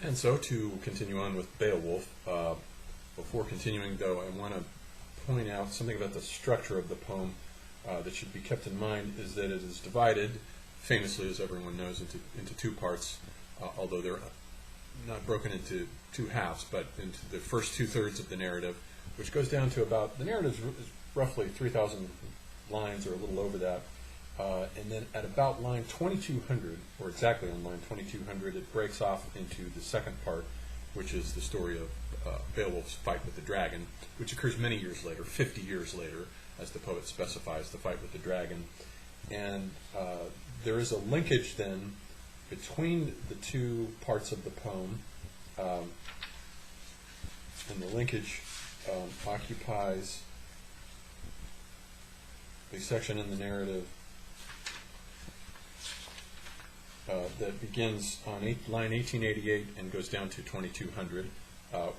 And so to continue on with Beowulf, before continuing though, I want to point out something about the structure of the poem that should be kept in mind, is that it is divided, famously as everyone knows, into two parts, although they're not broken into two halves, but into the first two-thirds of the narrative, which goes down to about, the narrative is roughly 3,000 lines or a little over that, and then at about line 2200, or exactly on line 2200, it breaks off into the second part, which is the story of Beowulf's fight with the dragon, which occurs many years later, 50 years later, as the poet specifies, the fight with the dragon. And there is a linkage then between the two parts of the poem, and the linkage occupies a section in the narrative that begins on line 1888 and goes down to 2200,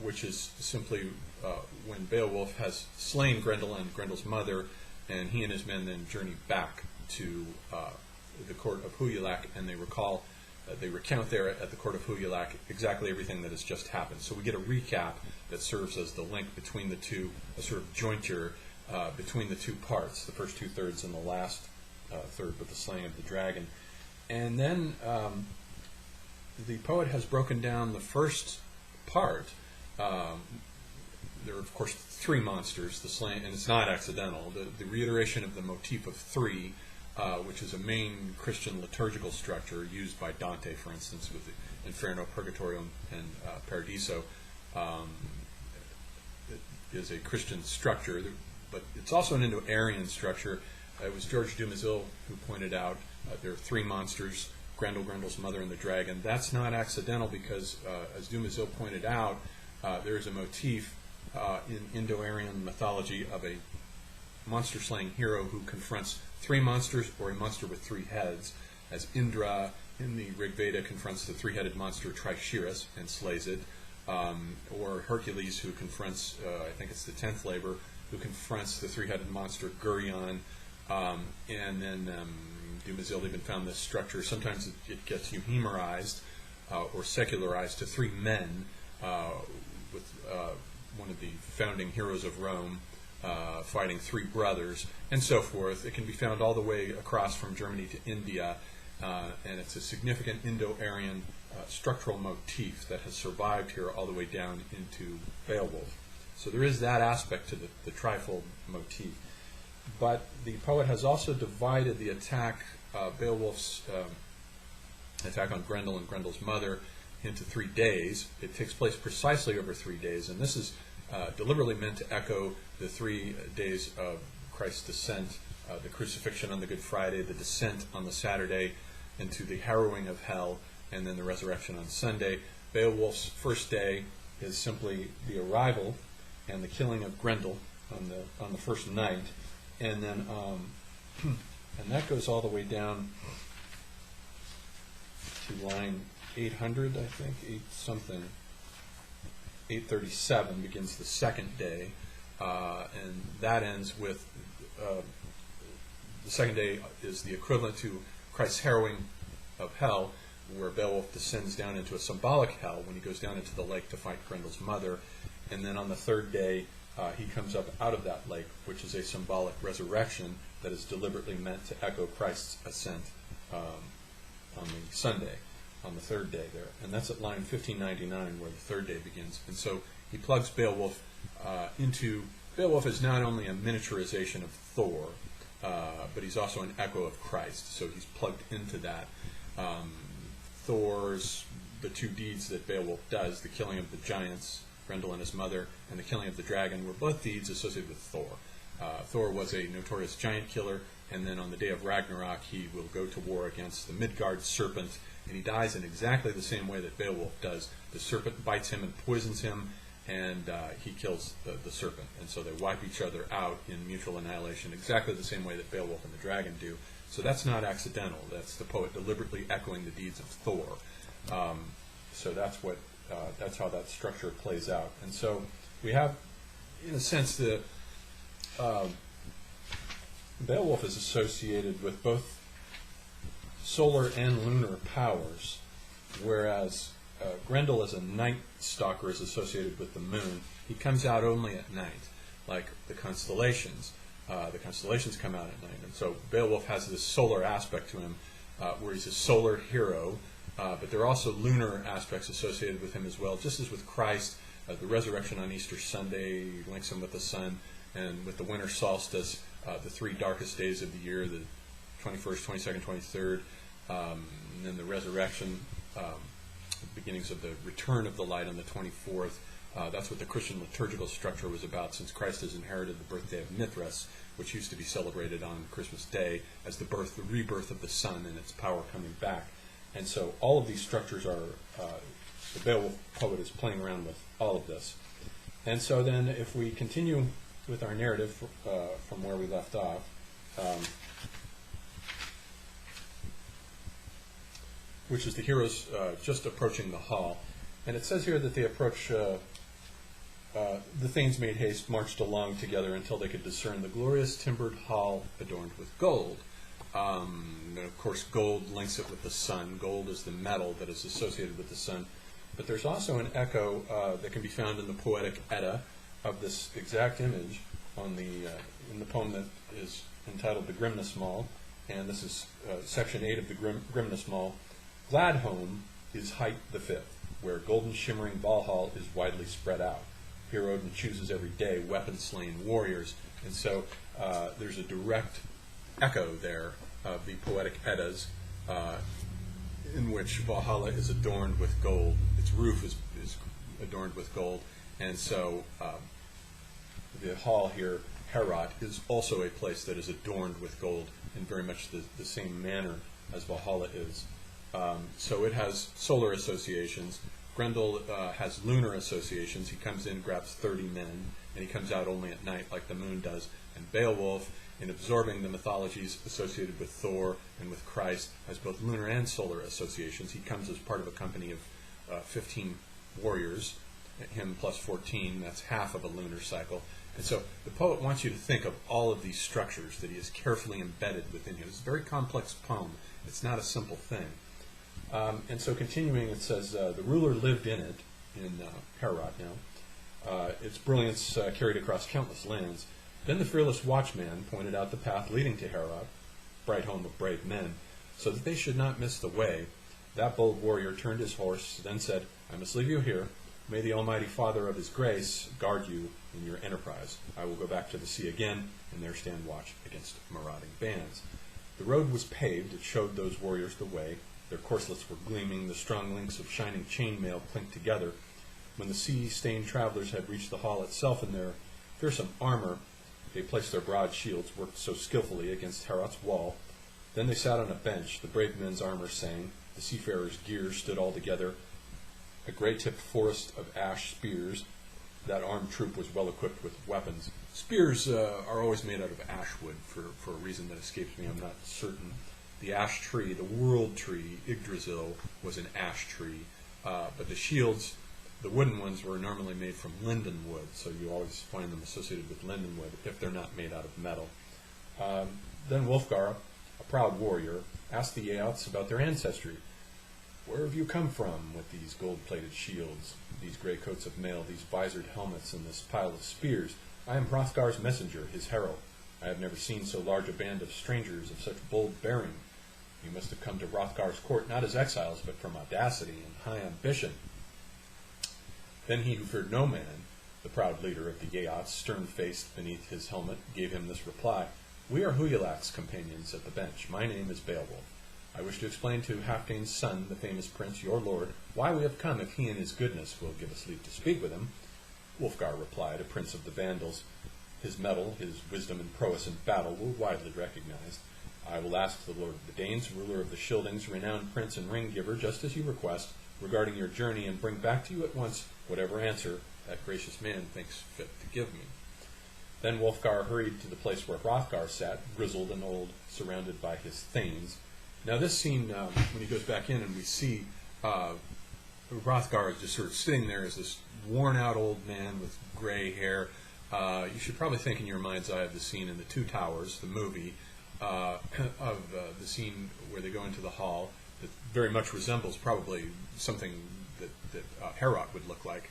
which is simply when Beowulf has slain Grendel and Grendel's mother, and he and his men then journey back to the court of Hugelac, and they recount there at the court of Hugelac exactly everything that has just happened. So we get a recap that serves as the link between the two, a sort of jointure between the two parts, the first two-thirds and the last third with the slaying of the dragon. And then the poet has broken down the first part. There are, of course, three monsters, the slaying, and it's not accidental. The reiteration of the motif of three, which is a main Christian liturgical structure used by Dante, for instance, with the Inferno, Purgatorio, and Paradiso, is a Christian structure, but it's also an Indo-Aryan structure. It was George Dumézil who pointed out there are three monsters, Grendel, Grendel's mother, and the dragon. That's not accidental because, as Dumézil pointed out, there is a motif in Indo-Aryan mythology of a monster-slaying hero who confronts three monsters or a monster with three heads, as Indra in the Rig Veda confronts the three-headed monster Trichiris and slays it, or Hercules who confronts, I think it's the 10th labor, who confronts the three-headed monster Geryon, and then Dumézil even found this structure. Sometimes it gets euhemerized or secularized to three men, with one of the founding heroes of Rome fighting three brothers, and so forth. It can be found all the way across from Germany to India, and it's a significant Indo-Aryan structural motif that has survived here all the way down into Beowulf. So there is that aspect to the trifold motif. But the poet has also divided the attack, Beowulf's attack on Grendel and Grendel's mother, into 3 days. It takes place precisely over 3 days, and this is deliberately meant to echo the 3 days of Christ's descent, the crucifixion on the Good Friday, the descent on the Saturday into the harrowing of hell, and then the resurrection on Sunday. Beowulf's first day is simply the arrival and the killing of Grendel on the first night, and then and that goes all the way down to line 800, I think, 837 begins the second day, and that ends with the second day is the equivalent to Christ's harrowing of hell, where Beowulf descends down into a symbolic hell when he goes down into the lake to fight Grendel's mother, and then on the third day he comes up out of that lake, which is a symbolic resurrection that is deliberately meant to echo Christ's ascent on the Sunday, on the third day there. And that's at line 1599 where the third day begins. And so he plugs Beowulf into... Beowulf is not only a miniaturization of Thor, but he's also an echo of Christ. So he's plugged into that. The two deeds that Beowulf does, the killing of the giants, Grendel and his mother, and the killing of the dragon, were both deeds associated with Thor. Thor was a notorious giant killer, and then on the day of Ragnarok he will go to war against the Midgard serpent, and he dies in exactly the same way that Beowulf does. The serpent bites him and poisons him, and he kills the serpent. And so they wipe each other out in mutual annihilation, exactly the same way that Beowulf and the dragon do. So that's not accidental. That's the poet deliberately echoing the deeds of Thor. So that's how that structure plays out. And so we have, in a sense, Beowulf is associated with both solar and lunar powers, whereas Grendel as a night stalker is associated with the moon. He comes out only at night, like the constellations. The constellations come out at night. And so Beowulf has this solar aspect to him, where he's a solar hero, but there are also lunar aspects associated with him as well, just as with Christ. The resurrection on Easter Sunday links him with the sun, and with the winter solstice, the 3 darkest days of the year, the 21st, 22nd, 23rd, and then the resurrection, the beginnings of the return of the light on the 24th. That's what the Christian liturgical structure was about, since Christ has inherited the birthday of Mithras, which used to be celebrated on Christmas Day as the rebirth of the sun and its power coming back. And so all of these structures are, the Beowulf poet is playing around with all of this. And so then if we continue with our narrative from where we left off, which is the heroes just approaching the hall. And it says here that they approach, the Thanes made haste, marched along together until they could discern the glorious timbered hall adorned with gold. And of course, gold links it with the sun. Gold is the metal that is associated with the sun. But there's also an echo that can be found in the poetic Edda of this exact image on in the poem that is entitled The Grimness Mall. And this is section 8 of the Grimness Mall. Gladhome is height the 5th, where golden shimmering Valhall is widely spread out. Here Odin chooses every day weapon-slain warriors. And so there's a direct echo there of the poetic Eddas, in which Valhalla is adorned with gold. Its roof is adorned with gold. And so the hall here, Heorot, is also a place that is adorned with gold in very much the same manner as Valhalla is. So it has solar associations. Grendel has lunar associations. He comes in, grabs 30 men, and he comes out only at night like the moon does. And Beowulf, in absorbing the mythologies associated with Thor and with Christ, has both lunar and solar associations. He comes as part of a company of 15 warriors, him plus 14, that's half of a lunar cycle. And so the poet wants you to think of all of these structures that he has carefully embedded within him. It's a very complex poem. It's not a simple thing. And so continuing, it says, the ruler lived in it, in Heorot now. Its brilliance carried across countless lands. Then the fearless watchman pointed out the path leading to Heorot, bright home of brave men, so that they should not miss the way. That bold warrior turned his horse, then said, I must leave you here. May the Almighty Father of His grace guard you in your enterprise. I will go back to the sea again, and there stand watch against marauding bands. The road was paved. It showed those warriors the way. Their corselets were gleaming. The strong links of shining chainmail clinked together. When the sea-stained travelers had reached the hall itself in their fearsome armor, they placed their broad shields, worked so skillfully against Heorot's wall. Then they sat on a bench. The brave men's armor sang. The seafarers' gear stood all together. A gray-tipped forest of ash spears. That armed troop was well equipped with weapons. Spears are always made out of ash wood for a reason that escapes me. I'm not certain. The ash tree, the world tree, Yggdrasil, was an ash tree. But the shields, the wooden ones, were normally made from linden wood, so you always find them associated with linden wood if they're not made out of metal. Then Wulfgar, a proud warrior, asked the Geats about their ancestry. Where have you come from with these gold-plated shields, these gray coats of mail, these visored helmets, and this pile of spears? I am Hrothgar's messenger, his herald. I have never seen so large a band of strangers of such bold bearing. You must have come to Hrothgar's court not as exiles, but from audacity and high ambition. Then he who feared no man, the proud leader of the Geats, stern-faced beneath his helmet, gave him this reply. We are Huyalak's companions at the bench. My name is Beowulf. I wish to explain to Halfdane's son, the famous prince, your lord, why we have come if he in his goodness will give us leave to speak with him. Wulfgar replied, a prince of the Vandals. His mettle, his wisdom and prowess in battle were widely recognized. I will ask the lord of the Danes, ruler of the Scyldings, renowned prince and ring-giver, just as you request, regarding your journey, and bring back to you at once whatever answer that gracious man thinks fit to give me. Then Wulfgar hurried to the place where Hrothgar sat, grizzled and old, surrounded by his thanes. Now this scene, when he goes back in and we see Hrothgar is just sort of sitting there as this worn-out old man with gray hair. You should probably think in your mind's eye of the scene in The Two Towers, the movie, of the scene where they go into the hall that very much resembles probably something Herod would look like.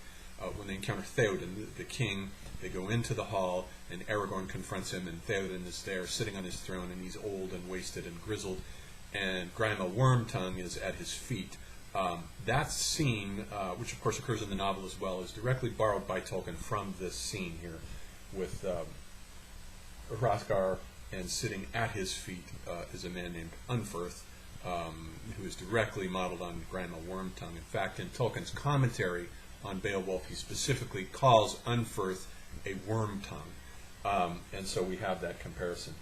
When they encounter Theoden, the king, they go into the hall, and Aragorn confronts him, and Theoden is there sitting on his throne, and he's old and wasted and grizzled, and Grima Wormtongue is at his feet. That scene, which of course occurs in the novel as well, is directly borrowed by Tolkien from this scene here, with Hrothgar, and sitting at his feet is a man named Unferth, who is directly modeled on Grima Wormtongue. In fact, in Tolkien's commentary on Beowulf, he specifically calls Unferth a Wormtongue. And so we have that comparison.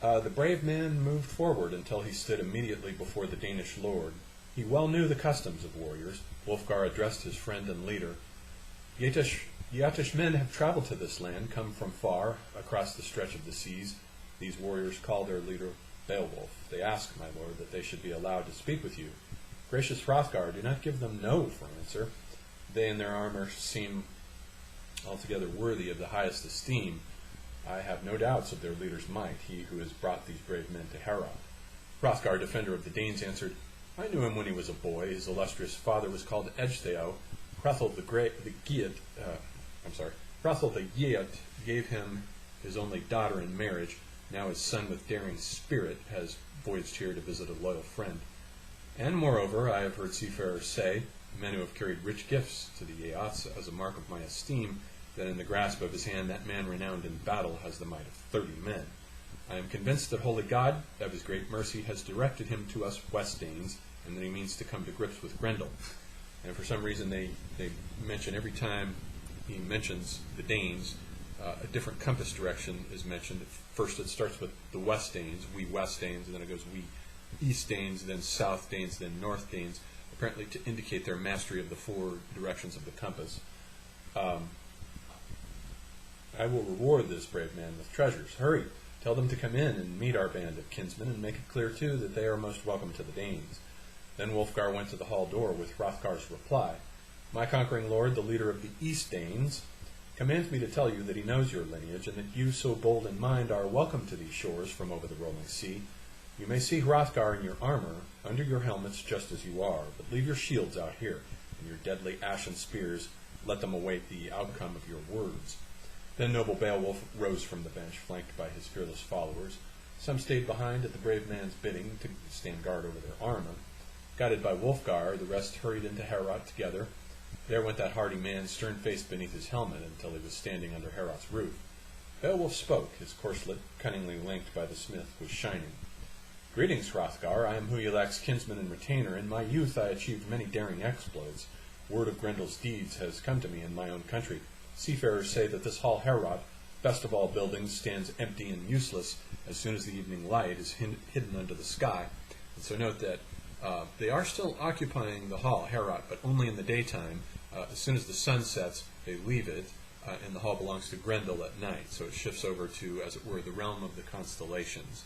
The brave man moved forward until he stood immediately before the Danish lord. He well knew the customs of warriors. Wulfgar addressed his friend and leader. Geatish men have traveled to this land, come from far, across the stretch of the seas. These warriors call their leader Beowulf. They ask, my lord, that they should be allowed to speak with you. Gracious Hrothgar, do not give them no for answer. They in their armor seem altogether worthy of the highest esteem. I have no doubts of their leader's might, he who has brought these brave men to Heorot. Hrothgar, defender of the Danes, answered, I knew him when he was a boy. His illustrious father was called Ecgtheow. Hrothgar the Geat gave him his only daughter in marriage. Now his son with daring spirit has voyaged here to visit a loyal friend. And moreover, I have heard seafarers say, men who have carried rich gifts to the Geats as a mark of my esteem, that in the grasp of his hand that man renowned in battle has the might of 30 men. I am convinced that holy God, of his great mercy, has directed him to us West Danes, and that he means to come to grips with Grendel. And for some reason they mention, every time he mentions the Danes, a different compass direction is mentioned. First it starts with the West Danes, we West Danes, and then it goes we East Danes, then South Danes, then North Danes, apparently to indicate their mastery of the four directions of the compass. I will reward this brave man with treasures. Hurry, tell them to come in and meet our band of kinsmen, and make it clear, too, that they are most welcome to the Danes. Then Wulfgar went to the hall door with Hrothgar's reply. My conquering lord, the leader of the East Danes, commands me to tell you that he knows your lineage, and that you, so bold in mind, are welcome to these shores from over the rolling sea. You may see Hrothgar in your armor, under your helmets just as you are, but leave your shields out here, and your deadly ashen spears, let them await the outcome of your words. Then noble Beowulf rose from the bench, flanked by his fearless followers. Some stayed behind at the brave man's bidding to stand guard over their armor. Guided by Wulfgar, the rest hurried into Heorot together. There went that hardy man, stern-faced beneath his helmet, until he was standing under Heorot's roof. Beowulf spoke, his corslet, cunningly linked by the smith, was shining. Greetings, Hrothgar. I am Hugelax's kinsman and retainer. In my youth I achieved many daring exploits. Word of Grendel's deeds has come to me in my own country. Seafarers say that this hall Heorot, best of all buildings, stands empty and useless as soon as the evening light is hidden under the sky. And so note that they are still occupying the hall Heorot, but only in the daytime. As soon as the sun sets, they leave it, and the hall belongs to Grendel at night. So it shifts over to, as it were, the realm of the constellations,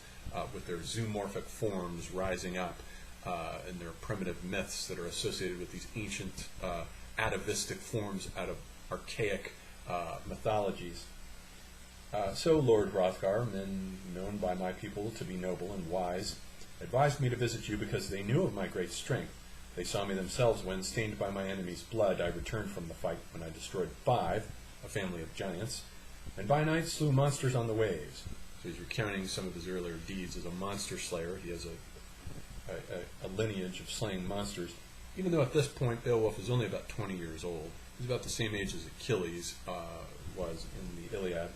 with their zoomorphic forms rising up, and their primitive myths that are associated with these ancient atavistic forms out of archaic mythologies. So Lord Hrothgar, men known by my people to be noble and wise, advised me to visit you because they knew of my great strength. They saw me themselves when, stained by my enemy's blood, I returned from the fight when I destroyed 5, a family of giants, and by night slew monsters on the waves. So he's recounting some of his earlier deeds as a monster slayer. He has a lineage of slaying monsters, even though at this point Beowulf is only about 20 years old. He's about the same age as Achilles was in the Iliad.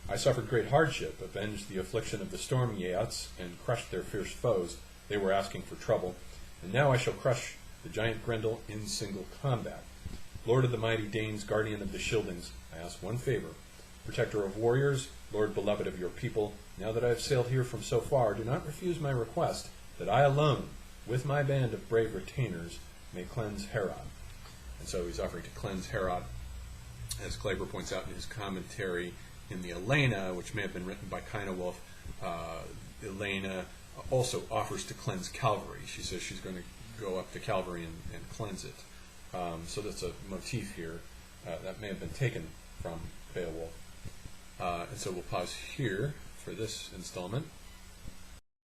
I suffered great hardship, avenged the affliction of the storm Geats, and crushed their fierce foes. They were asking for trouble. And now I shall crush the giant Grendel in single combat. Lord of the mighty Danes, guardian of the Scyldings, I ask one favor. Protector of warriors, Lord beloved of your people, now that I have sailed here from so far, do not refuse my request that I alone, with my band of brave retainers, may cleanse Heorot. And so he's offering to cleanse Heorot, as Kleber points out in his commentary in the Elena, which may have been written by Cynewulf. Elena also offers to cleanse Calvary. She says she's going to go up to Calvary and cleanse it. So that's a motif here that may have been taken from Beowulf. And so we'll pause here for this installment.